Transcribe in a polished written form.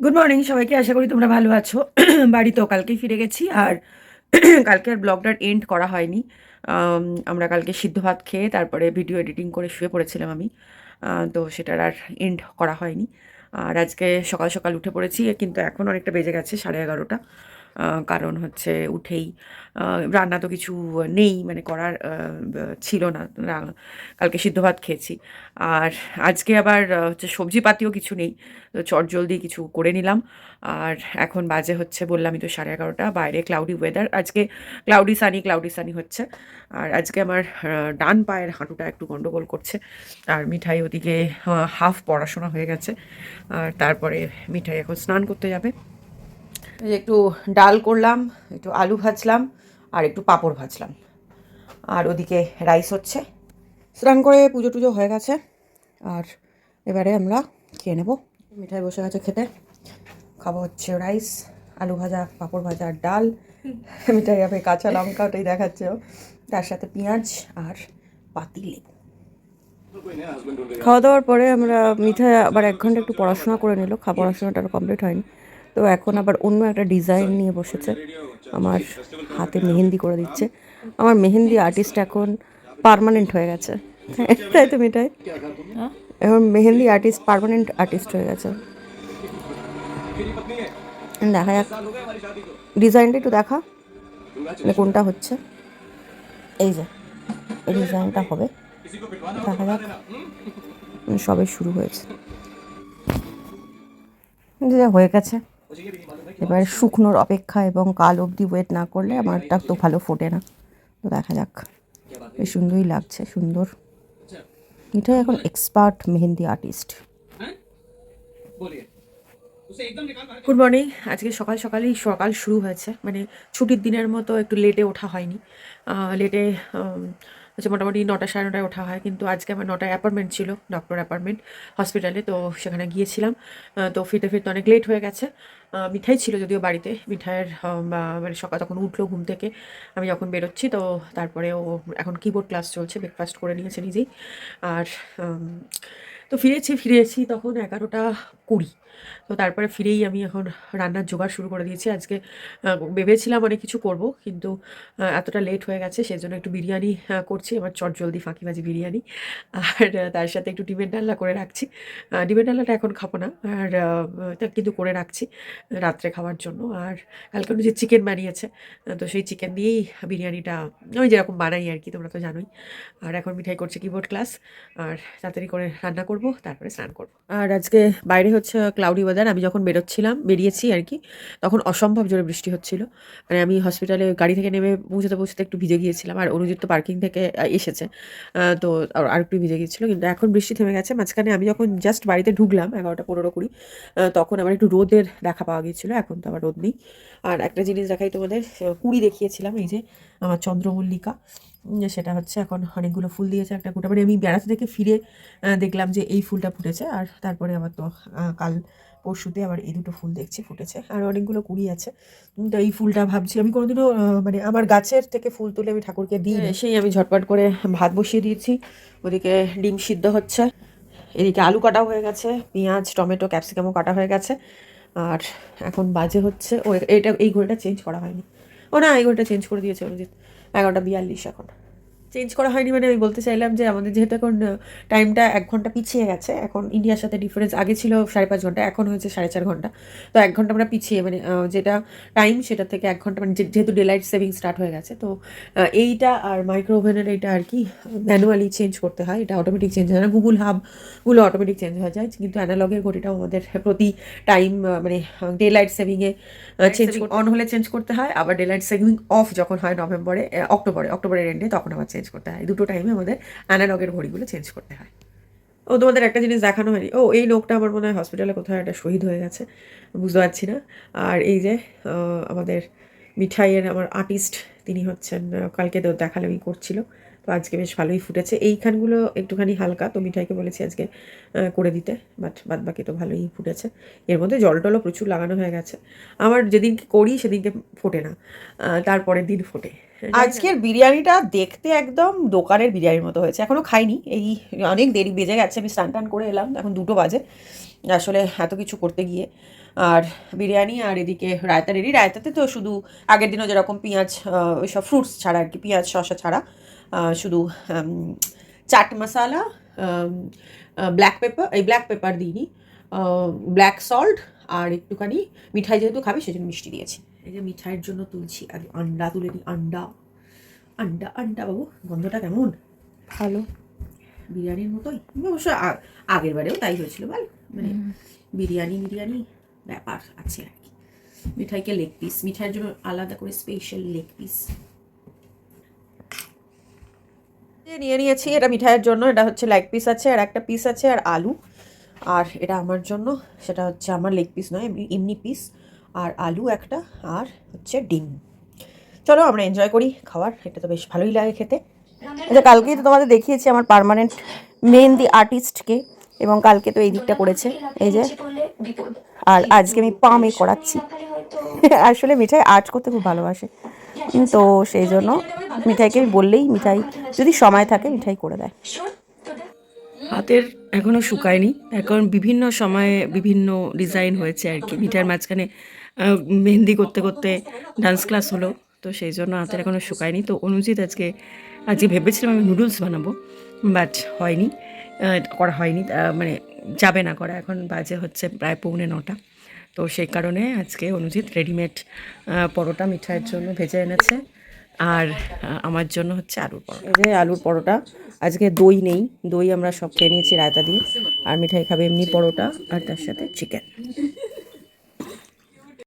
Good morning সবাইকে, আশা করি তোমরা ভালো আছো। বাড়িতেও কালকেই ফিরে গেছি আর কালকে আর ব্লগটার এন্ড করা হয়নি। আমরা কালকে সিদ্ধ ভাত খেয়ে তারপরে ভিডিও এডিটিং করে শুয়ে পড়েছিলাম আমি। তো সেটার আর এন্ড করা হয়নি। আর আজকে সকাল সকাল উঠে পড়েছি, কিন্তু এখন অনেকটা বেজে গেছে 11:30। কারণ হচ্ছে উঠেই রান্না তো কিছু নেই, মানে করার ছিল না। কালকে সিদ্ধ ভাত খেয়েছি। আর আজকে আবার হচ্ছে সবজিপাতিও কিছু নেই, তো চটজলদি কিছু করে নিলাম। আর এখন বাজে হচ্ছে, বললামই তো, 11:30। বাইরে ক্লাউডি ওয়েদার, আজকে ক্লাউডি সানি হচ্ছে। আর আজকে আমার ডান পায়ের হাঁটুটা একটু গন্ডগোল করছে। আর মিঠাই ওদিকে হাফ পড়াশোনা হয়ে গেছে। আর তারপরে মিঠাই এখন স্নান করতে যাবে। এই যে একটু ডাল করলাম, একটু আলু ভাজলাম, আর একটু পাঁপড় ভাজলাম। আর ওদিকে রাইস হচ্ছে। স্নান করে পুজো টুজো হয়ে গেছে। আর এবারে আমরা খেয়ে নেব। মিঠাই বসে গেছে খেতে। খাবো হচ্ছে রাইস, আলু ভাজা, পাঁপড় ভাজা আর ডাল। মিঠাই আবার কাঁচা লঙ্কা, ওটাই দেখাচ্ছে ও। তার সাথে পেঁয়াজ আর পাতি লেবু। খাওয়া দাওয়ার পরে আমরা মিঠাই আবার 1 ঘন্টা একটু পড়াশোনা করে নিল। পড়াশোনাটা কমপ্লিট হয়নি, তো এখন আবার অন্য একটা ডিজাইন নিয়ে বসেছে। আমার হাতে মেহেন্দি করে দিচ্ছে। আমার মেহেন্দি আর্টিস্ট এখন পার্মানেন্ট হয়ে গেছে। তাই তো মিঠাই? এখন মেহেন্দি আর্টিস্ট পার্মানেন্ট আর্টিস্ট হয়ে গেছে। দেখা যাক, ডিজাইনটা একটু দেখা, মানে কোনটা হচ্ছে। এই যে এই ডিজাইনটা হবে, দেখা যাক। সবে শুরু হয়েছে, যা হয়ে গেছে। এবার শুকনোর অপেক্ষা, এবং কাল অবধি ওয়েট না করলে আমারটা তো ভালো ফোটে না। তো দেখা যাক, বেশ সুন্দরই লাগছে, সুন্দর। এটা এখন expert mehndi artist. Good morning. আজকে সকাল সকালই সকাল শুরু হয়েছে, মানে ছুটির দিনের মতো একটু লেটে ওঠা হয়নি। লেটে হচ্ছে মোটামুটি 9টা 9:30টায় ওঠা হয়, কিন্তু আজকে আমার 9টায় অ্যাপয়েন্টমেন্ট ছিল, ডক্টর অ্যাপয়েন্টমেন্ট হসপিটালে। তো সেখানে গিয়েছিলাম। তো ফিরতে ফিরতে অনেক লেট হয়ে গেছে। মিঠাই ছিল যদিও বাড়িতে। মিঠাইয়ের মানে সকাল তখন উঠলো ঘুম থেকে, আমি যখন বেরোচ্ছি। তো তারপরে ও এখন কিবোর্ড ক্লাস চলছে, ব্রেকফাস্ট করে নিয়েছে নিজেই। আর তো ফিরেছি তখন 11টা 20। তো তারপরে ফিরেই আমি এখন রান্নার জোগাড় শুরু করে দিয়েছি। আজকে ভেবেছিলাম অনেক কিছু করব, কিন্তু এতটা লেট হয়ে গেছে, সেজন্য একটু বিরিয়ানি করছি। আমার চটজলদি ফাঁকিবাজি বিরিয়ানি। আর তার সাথে একটু ডিমের ডালনা করে রাখছি। ডিমের ডালনাটা এখন খাবো না, আর তা কিন্তু করে রাখছি রাত্রে খাওয়ার জন্য। আর কালকে যে চিকেন বানিয়েছে, তো সেই চিকেন দিয়েই বিরিয়ানিটা আমি যেরকম বানাই আর কি, তোমরা তো জানোই। আর এখন মিঠাই করছে কিবোর্ড ক্লাস। আর তাড়াতাড়ি করে রান্না করব, তারপরে স্নান করব। আর আজকে বাইরে হচ্ছে ক্লাউডি ওয়েদার। আমি যখন বেরিয়েছি আর কি, তখন অসম্ভব জোরে বৃষ্টি হচ্ছিল। মানে আমি হসপিটালে গাড়ি থেকে নেমে পৌঁছতে পৌঁছতে একটু ভিজে গিয়েছিলাম। আর অনুজিৎ তো পার্কিং থেকে এসেছে, তো আর একটু ভিজে গিয়েছিল। কিন্তু এখন বৃষ্টি থেমে গেছে। মাঝখানে আমি যখন জাস্ট বাড়িতে ঢুকলাম 11টা 15 20, তখন আবার একটু রোদের দেখা পাওয়া গিয়েছিল। এখন তো আবার রোদ নেই। আর একটা জিনিস দেখাই তোমাদের, কুড়ি দেখিয়েছিলাম, এই যে আমার চন্দ্রমল্লিকা। সেটা হচ্ছে এখন অনেকগুলো ফুল দিয়েছে, একটা গোটা। মানে আমি বেড়াতে থেকে ফিরে দেখলাম যে এই ফুলটা ফুটেছে। আর তারপরে আবার তো কাল পরশুতে আবার এই দুটো ফুল দেখছি ফুটেছে, আর অনেকগুলো কুড়ি আছে। তো এই ফুলটা ভাবছি, আমি কোনোদিনও মানে আমার গাছের থেকে ফুল তুলে আমি ঠাকুরকে দিই না। সেই আমি ঝটপট করে ভাত বসিয়ে দিয়েছি। ওদিকে ডিম সিদ্ধ হচ্ছে, এদিকে আলু কাটা হয়ে গেছে, পেঁয়াজ টমেটো ক্যাপসিকামও কাটা হয়ে গেছে। আর এখন বাজে হচ্ছে, ও এই ঘড়িটা চেঞ্জ করা হয়নি। ও না, এই ঘড়িটা চেঞ্জ করে দিয়েছে অনুজিৎ। 11টা 42 এখন। চেঞ্জ করা হয়নি, মানে আমি বলতে চাইলাম যে আমাদের যেহেতু এখন টাইমটা 1 ঘন্টা পিছিয়ে গেছে। এখন ইন্ডিয়ার সাথে ডিফারেন্স, আগে ছিল 5.5 ঘন্টা, এখন হয়েছে 4.5 ঘন্টা। তো 1 ঘন্টা আমরা পিছিয়ে, মানে যেটা টাইম সেটা থেকে 1 ঘন্টা, মানে যেহেতু ডেলাইট সেভিং স্টার্ট হয়ে গেছে। তো এইটা আর মাইক্রো ওভেনের এইটা আর কি ম্যানুয়ালি চেঞ্জ করতে হয়, এটা অটোমেটিক চেঞ্জ হয় না। গুগল হাবগুলো অটোমেটিক চেঞ্জ হয়ে যায়, কিন্তু অ্যানালগের ঘড়িটাও আমাদের প্রতি টাইম, মানে ডেলাইট সেভিংয়ে চেঞ্জ অন হলে চেঞ্জ করতে হয়, আবার ডেলাইট সেভিং অফ যখন হয় অক্টোবরের এন্ডে, তখন আবার চেঞ্জ করতে হয়। দুটো টাইমে আমাদের অ্যানালগের ঘড়িগুলো চেঞ্জ করতে হয়। ও তোমাদের একটা জিনিস দেখানো হয়নি, ও এই লোকটা আমার মনে হয় হসপিটালে কোথাও একটা শহীদ হয়ে গেছে, বুঝতে পারছি না। আর এই যে আমাদের মিঠাইয়ের আমার আর্টিস্ট, তিনি হচ্ছেন, কালকে তো দেখালেই করছিল। তো আজকে বেশ ভালোই ফুটেছে। এইখানগুলো একটুখানি হালকা, তো মিঠাইকে বলেছি আজকে করে দিতে, বাট বাদ বাকি তো ভালোই ফুটেছে। এর মধ্যে জল টলও প্রচুর লাগানো হয়ে গেছে। আমার যেদিনকে করি সেদিনকে ফোটে না, তারপরের দিন ফোটে। আজকের বিরিয়ানিটা দেখতে একদম দোকানের বিরিয়ানির মতো হয়েছে। এখনও খাইনি, এই অনেক দেরি বেজে গেছে। আমি স্নান টান করে এলাম, এখন 2টো বাজে। আসলে এত কিছু করতে গিয়ে। আর বিরিয়ানি আর এদিকে রায়তা রেডি। রায়তাতে তো শুধু আগের দিনও যেরকম পেঁয়াজ ওইসব ফ্রুটস ছাড়া আর কি, পেঁয়াজ শসা ছাড়া শুধু চাট মশালা, ব্ল্যাক পেপার, এই ব্ল্যাক পেপার দিইনি, ব্ল্যাক সল্ট আর একটুখানি মিঠাই যেহেতু খাবে সেজন্য মিষ্টি দিয়েছি। এই যে মিঠাইয়ের জন্য তুলছি, আগে আন্ডা তুলে নিই। আন্ডা আন্ডা আন্ডা বাবু, গন্ধটা কেমন? ভালো, বিরিয়ানির মতোই। অবশ্য আগের বারেও তাই হয়েছিল বল, মানে বিরিয়ানি ব্যাপার আছে আর কি। মিঠাইকে লেগ পিস, মিঠাইয়ের জন্য আলাদা করে স্পেশাল লেগ পিস নিয়ে নিয়েছি। এটা মিঠাইয়ের জন্য, এটা হচ্ছে লেগ পিস আছে, আর একটা পিস আছে আর আলু। আর এটা আমার জন্য, সেটা হচ্ছে আমার লেগ পিস নয়, এমনি পিস, আর আলু একটা, আর হচ্ছে ডিম। চলো আমরা এনজয় করি খাবার, এটা তো বেশ ভালোই লাগে খেতে। আচ্ছা, কালকেই তো তোমাদের দেখিয়েছি আমার পার্মানেন্ট মেহেন্দি আর্টিস্টকে, এবং কালকে তো এই দিকটা করেছে, এই যে। আর আজকে আমি পামে করাচ্ছি। আসলে মিঠাই আর্ট করতে খুব ভালোবাসে, তো সেই জন্য মিঠাইকে বললেই মিঠাই যদি সময় থাকে মিঠাই করে দেয়। হাতের এখনও শুকায়নি, এখন বিভিন্ন সময়ে বিভিন্ন ডিজাইন হয়েছে আর কি। মিঠাইয়ের মাঝখানে মেহেন্দি করতে করতে ডান্স ক্লাস হলো, তো সেই জন্য হাতের এখনও শুকায়নি। তো অনুজিৎ আজকে ভেবেছিলাম আমি নুডলস বানাবো, বাট হয়নি, করা হয়নি, মানে যাবে না করা। এখন বাজে হচ্ছে প্রায় 8:45, তো সেই কারণে আজকে অনুজিৎ রেডিমেড পরোটা মিঠাইয়ের জন্য ভেজে এনেছে, আর আমার জন্য হচ্ছে আলুর পরোটা। এই যে আলুর পরোটা, আজকে দই নেই, দই আমরা সব খেয়ে নিয়েছি রায়তা দিয়ে, আর মিঠাই খাবে এমনি পরোটা আর তার সাথে চিকেন।